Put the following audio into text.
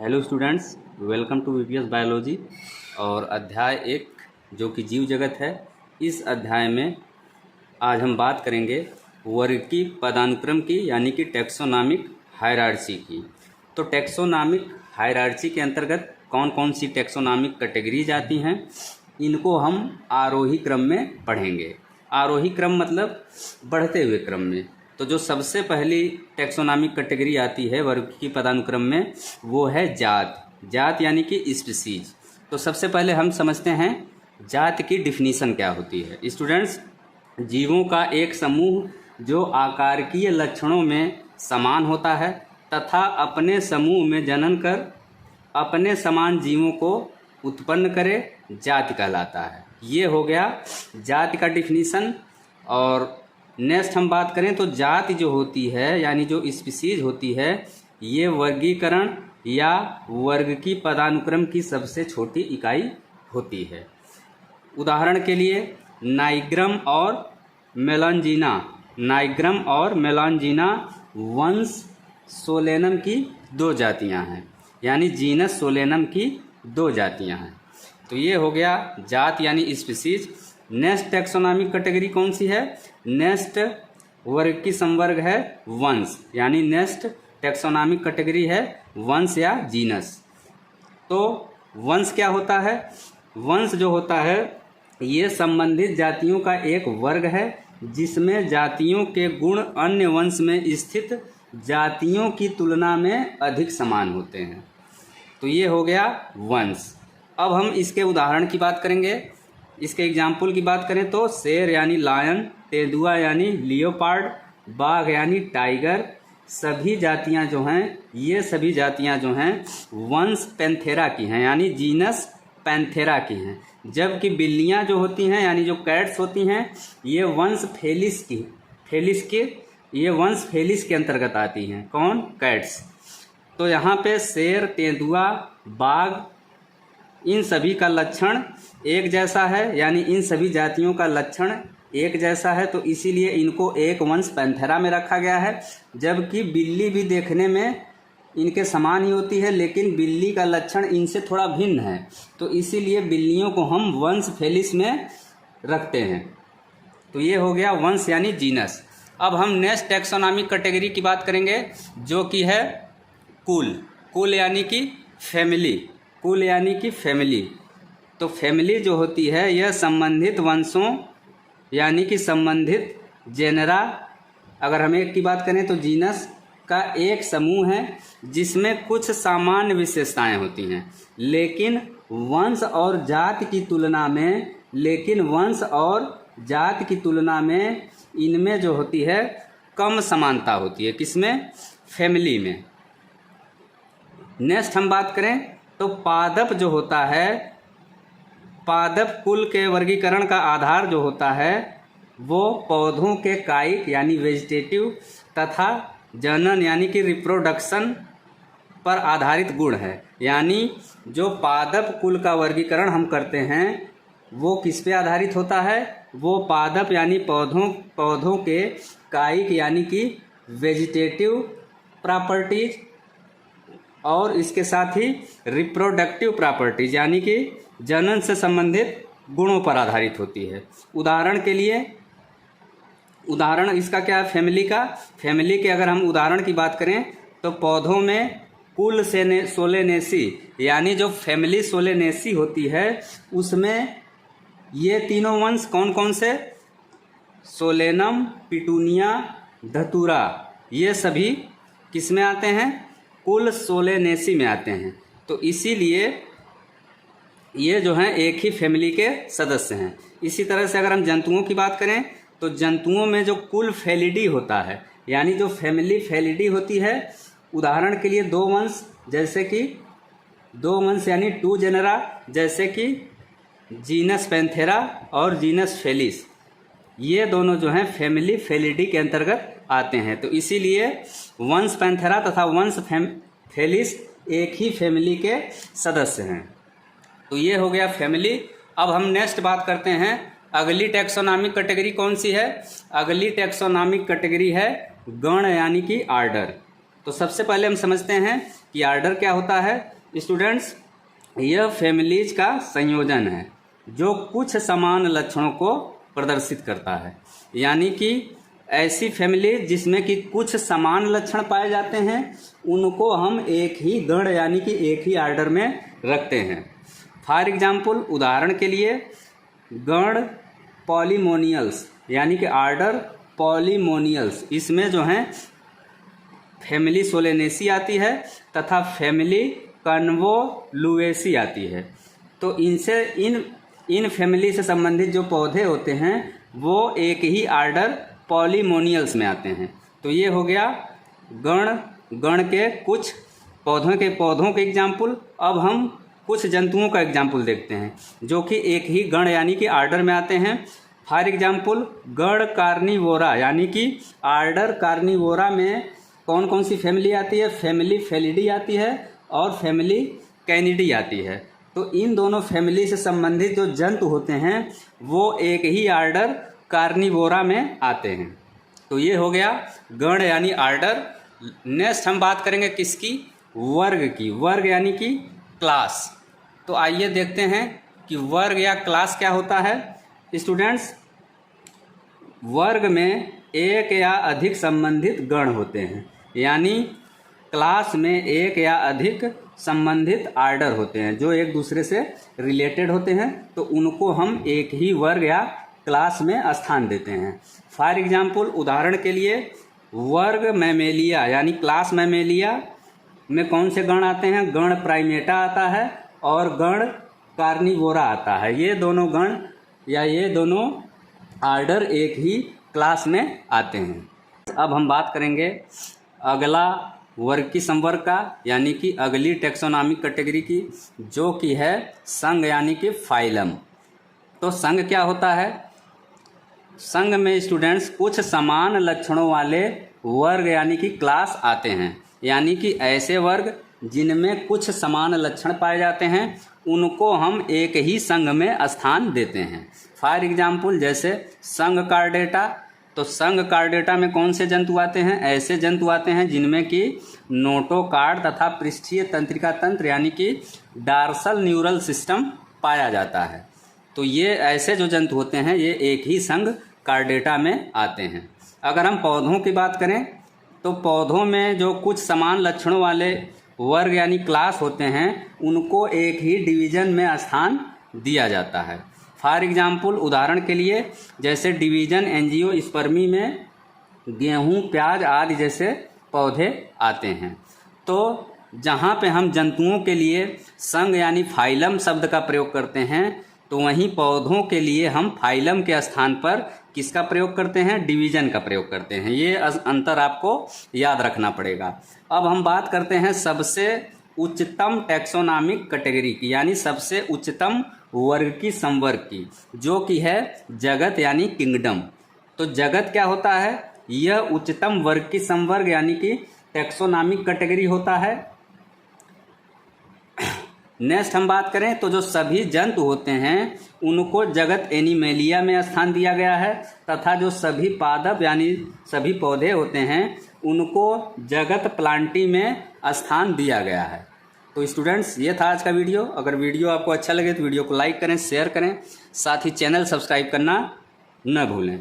Hello students, welcome to VPS biology. और अध्याय 1 जो कि जीव जगत है, इस अध्याय में आज हम बात करेंगे वर्गीय पदानुक्रम की, यानी कि टैक्सोनॉमिक हायरार्ची की। तो टैक्सोनॉमिक हायरार्ची के अंतर्गत कौन कौन सी टैक्सोनॉमिक कैटेगरीज आती हैं, इनको हम आरोही क्रम में पढ़ेंगे। आरोही क्रम मतलब बढ़ते हुए क्रम में। तो जो सबसे पहली टैक्सोनॉमिक कैटेगरी आती है वर्गीय पदानुक्रम में, वो है जात। जात यानी कि स्पीसीज। तो सबसे पहले हम समझते हैं जात की डिफिनीशन क्या होती है। स्टूडेंट्स, जीवों का एक समूह जो आकारिकीय लक्षणों में समान होता है तथा अपने समूह में जनन कर अपने समान जीवों को उत्पन्न करे, जाति कहलाता है। ये हो गया जाति का डिफिनीशन। और नेक्स्ट हम बात करें तो जाति जो होती है, यानी जो स्पीसीज होती है, ये वर्गीकरण या वर्ग की पदानुक्रम की सबसे छोटी इकाई होती है। उदाहरण के लिए नाइग्रम और मेलांजीना। नाइग्रम और मेलांजीना वंश सोलेनम की 2 जातियां हैं, यानी जीनस सोलेनम की 2 जातियां हैं। तो ये हो गया जात यानी स्पीसीज। नेक्स्ट टैक्सोनॉमिक कैटेगरी कौन सी है? नेक्स्ट वर्ग की संवर्ग है वंश, यानी नेक्स्ट टैक्सोनॉमिक कैटेगरी है वंश या जीनस। तो वंश क्या होता है? वंश जो होता है ये संबंधित जातियों का एक वर्ग है जिसमें जातियों के गुण अन्य वंश में स्थित जातियों की तुलना में अधिक समान होते हैं। तो ये हो गया वंश। अब हम इसके उदाहरण की बात करेंगे। इसके एग्जाम्पल की बात करें तो शेर यानी लायन, तेंदुआ यानी लियोपार्ड, बाघ यानी टाइगर, सभी जातियां जो हैं, ये सभी जातियां जो हैं वंश पैंथेरा की हैं, यानी जीनस पैंथेरा की हैं। जबकि बिल्लियां जो होती हैं, यानी जो कैट्स होती हैं, ये वंश ये वंश फेलिस के अंतर्गत आती हैं। कौन? कैट्स। तो यहाँ पे शेर, तेंदुआ, बाघ, इन सभी का लक्षण एक जैसा है, यानी इन सभी जातियों का लक्षण एक जैसा है, तो इसीलिए इनको एक वंश पैंथेरा में रखा गया है। जबकि बिल्ली भी देखने में इनके समान ही होती है, लेकिन बिल्ली का लक्षण इनसे थोड़ा भिन्न है, तो इसीलिए बिल्लियों को हम वंश फेलिस में रखते हैं। तो ये हो गया वंश यानी जीनस। अब हम नेक्स्ट टैक्सोनॉमिक कैटेगरी की बात करेंगे जो कि है कुल। कुल यानी कि फैमिली। कुल यानी कि फैमिली। तो फैमिली जो होती है यह संबंधित वंशों यानी कि संबंधित जेनरा, अगर हम एक की बात करें तो जीनस का एक समूह है जिसमें कुछ सामान्य विशेषताएं होती हैं, लेकिन वंश और जाति की तुलना में इनमें जो होती है कम समानता होती है। किसमें? फैमिली में। नेक्स्ट हम बात करें तो पादप जो होता है, पादप कुल के वर्गीकरण का आधार जो होता है वो पौधों के कायिक यानी वेजिटेटिव तथा जनन यानी कि रिप्रोडक्शन पर आधारित गुण है। यानी जो पादप कुल का वर्गीकरण हम करते हैं वो किस पे आधारित होता है? वो पादप यानी पौधों के कायिक यानी कि वेजिटेटिव प्रॉपर्टीज और इसके साथ ही रिप्रोडक्टिव प्रॉपर्टीज यानी कि जनन से संबंधित गुणों पर आधारित होती है। उदाहरण के लिए, उदाहरण इसका क्या है? फैमिली का। फैमिली के अगर हम उदाहरण की बात करें तो पौधों में कुल सोलेनेसी यानी जो फैमिली सोलेनेसी होती है उसमें ये तीनों वंश कौन कौन से? सोलेनम, पिटूनिया, धतूरा, ये सभी किस में आते हैं? कुल सोलेनेसी में आते हैं। तो इसीलिए ये जो हैं एक ही फैमिली के सदस्य हैं। इसी तरह से अगर हम जंतुओं की बात करें तो जंतुओं में जो कुल फेलिडी होता है, यानी जो फैमिली फेलिडी होती है, उदाहरण के लिए 2 वंश, जैसे कि 2 वंश यानी 2 जेनरा, जैसे कि जीनस पैंथेरा और जीनस फेलिस, ये दोनों जो हैं फैमिली फेलिडी के अंतर्गत आते हैं। तो इसीलिए वंश पैंथेरा तथा वंश फेलिस एक ही फैमिली के सदस्य हैं। तो ये हो गया फैमिली। अब हम नेक्स्ट बात करते हैं अगली टैक्सोनॉमिक कैटेगरी कौन सी है? अगली टैक्सोनॉमिक कैटेगरी है गण यानी कि आर्डर। तो सबसे पहले हम समझते हैं कि आर्डर क्या होता है स्टूडेंट्स, यह फैमिलीज का संयोजन है जो कुछ समान लक्षणों को प्रदर्शित करता है। यानी कि ऐसी फैमिली जिसमें कि कुछ समान लक्षण पाए जाते हैं उनको हम एक ही गण यानी कि एक ही आर्डर में रखते हैं। फॉर एग्जाम्पल, उदाहरण के लिए गण पॉलीमोनियल्स यानी कि आर्डर पॉलीमोनियल्स, इसमें जो हैं फैमिली सोलेनेसी आती है तथा फैमिली कन्वोलुएसी आती है। तो इनसे इन फैमिली से संबंधित जो पौधे होते हैं वो एक ही आर्डर पॉलीमोनियल्स में आते हैं। तो ये हो गया गण के कुछ पौधों के एग्जाम्पल। अब हम कुछ जंतुओं का एग्जाम्पल देखते हैं जो कि एक ही गण यानी कि आर्डर में आते हैं। फॉर एग्जाम्पल, गण कार्निवोरा यानी कि आर्डर कार्निवोरा में कौन कौन सी फैमिली आती है? फैमिली फेलिडी आती है और फैमिली कैनिडी आती है। तो इन दोनों फैमिली से संबंधित जो जंतु होते हैं वो एक ही आर्डर कार्निवोरा में आते हैं। तो ये हो गया गण यानी आर्डर। नेक्स्ट हम बात करेंगे किसकी? वर्ग की। वर्ग यानी कि क्लास। तो आइए देखते हैं कि वर्ग या क्लास क्या होता है स्टूडेंट्स। वर्ग में एक या अधिक संबंधित गण होते हैं, यानी क्लास में एक या अधिक संबंधित आर्डर होते हैं जो एक दूसरे से रिलेटेड होते हैं। तो उनको हम एक ही वर्ग या क्लास में स्थान देते हैं। फॉर एग्जाम्पल, उदाहरण के लिए वर्ग मैमेलिया यानी क्लास मैमेलिया में कौन से गण आते हैं? गण प्राइमेटा आता है और गण कार्निवोरा आता है। ये दोनों गण या ये दोनों आर्डर एक ही क्लास में आते हैं। अब हम बात करेंगे अगला वर्ग की संवर्ग का, यानी कि अगली टेक्सोनॉमिक कैटेगरी की, जो कि है संघ यानी कि फाइलम। तो संघ क्या होता है? संघ में स्टूडेंट्स कुछ समान लक्षणों वाले वर्ग यानी कि क्लास आते हैं, यानी कि ऐसे वर्ग जिनमें कुछ समान लक्षण पाए जाते हैं उनको हम एक ही संघ में स्थान देते हैं। फॉर एग्जाम्पल, जैसे संघ कार्डेटा। तो संघ कार्डेटा में कौन से जंतु आते हैं? ऐसे जंतु आते हैं जिनमें कि नोटोकार्ड तथा पृष्ठीय तंत्रिका तंत्र यानी कि डार्सल न्यूरल सिस्टम पाया जाता है। तो ये ऐसे जो जंतु होते हैं ये एक ही संघ कार्डेटा में आते हैं। अगर हम पौधों की बात करें तो पौधों में जो कुछ समान लक्षणों वाले वर्ग यानी क्लास होते हैं उनको एक ही डिवीजन में स्थान दिया जाता है। फॉर एग्जाम्पल, उदाहरण के लिए जैसे डिवीजन एंजियोस्पर्मी में गेहूं, प्याज आदि जैसे पौधे आते हैं। तो जहाँ पे हम जंतुओं के लिए संघ यानी फाइलम शब्द का प्रयोग करते हैं तो वहीं पौधों के लिए हम फाइलम के स्थान पर किसका प्रयोग करते हैं? डिवीजन का प्रयोग करते हैं। ये अंतर आपको याद रखना पड़ेगा। अब हम बात करते हैं सबसे उच्चतम टैक्सोनॉमिक कैटेगरी की, यानी सबसे उच्चतम वर्ग की संवर्ग की, जो कि है जगत यानी किंगडम। तो जगत क्या होता है? यह उच्चतम वर्ग की संवर्ग यानी कि टैक्सोनॉमिक कैटेगरी होता है। नेक्स्ट हम बात करें तो जो सभी जंतु होते हैं उनको जगत एनिमेलिया में स्थान दिया गया है तथा जो सभी पादप यानी सभी पौधे होते हैं उनको जगत प्लांटी में स्थान दिया गया है। तो स्टूडेंट्स, ये था आज का वीडियो। अगर वीडियो आपको अच्छा लगे तो वीडियो को लाइक करें, शेयर करें, साथ ही चैनल सब्सक्राइब करना न भूलें।